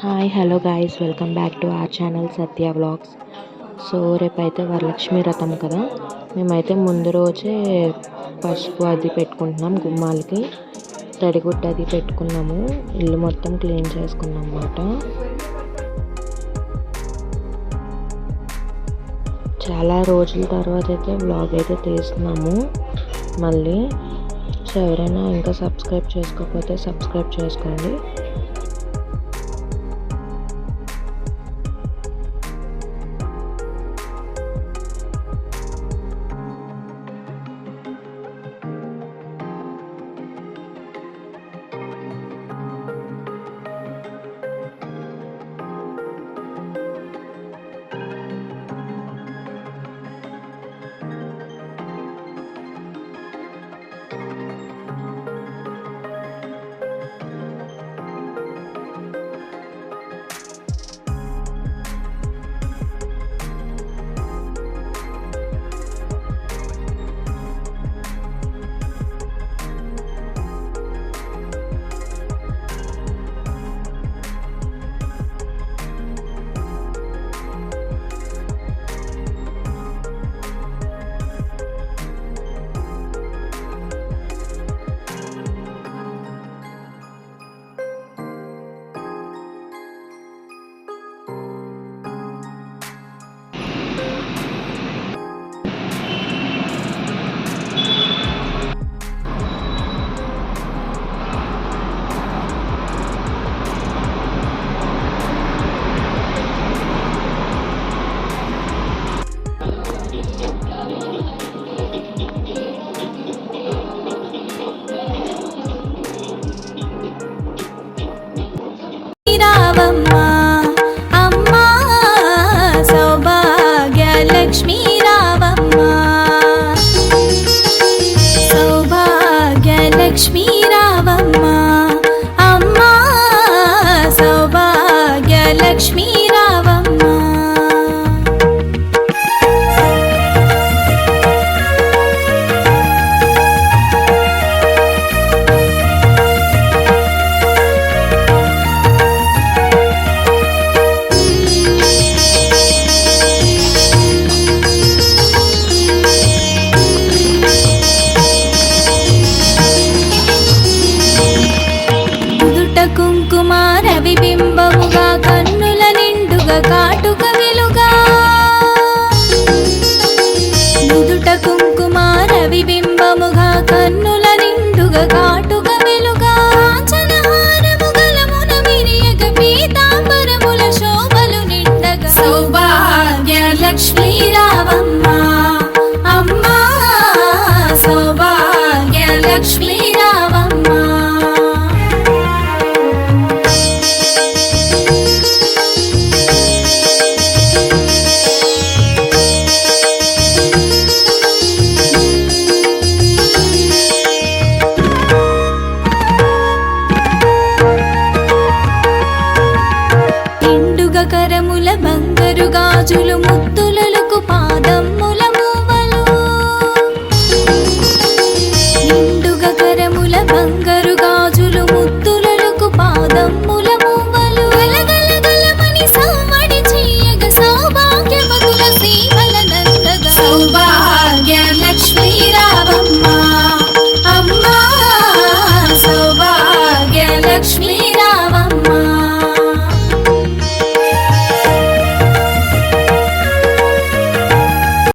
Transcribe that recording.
Hi hello guys, welcome back to our channel Satya vlogs. So రేపైతే వరలక్ష్మి వ్రతం కదా, మేమైతే ముందు రోజే పసుపు అది పెట్టుకుంటున్నాం. గుమ్మాలకి తడిగుడ్డ అది పెట్టుకున్నాము. ఇల్లు మొత్తం క్లీన్ చేసుకున్నాం అన్నమాట. చాలా రోజుల తర్వాత అయితే వ్లాగ్ అయితే తీస్తున్నాము మళ్ళీ. సో ఎవరైనా ఇంకా సబ్స్క్రైబ్ చేసుకోకపోతే సబ్స్క్రైబ్ చేసుకోండి. లక్ష్మీ రావమ్మ అమ్మా సౌభాగ్య లక్ష్మీ రావమ్మ. బింబముగా కన్నుల నిండుగా కాటుక వెలుగా నుదుట కుంకుమ రవి బింబముగా కన్నుల నిండుగా కాటుక వెలుగా కాంచనహారము గలమున విరియగ పీతాంబరముల శోభలు నిండగా సౌభాగ్య లక్ష్మీ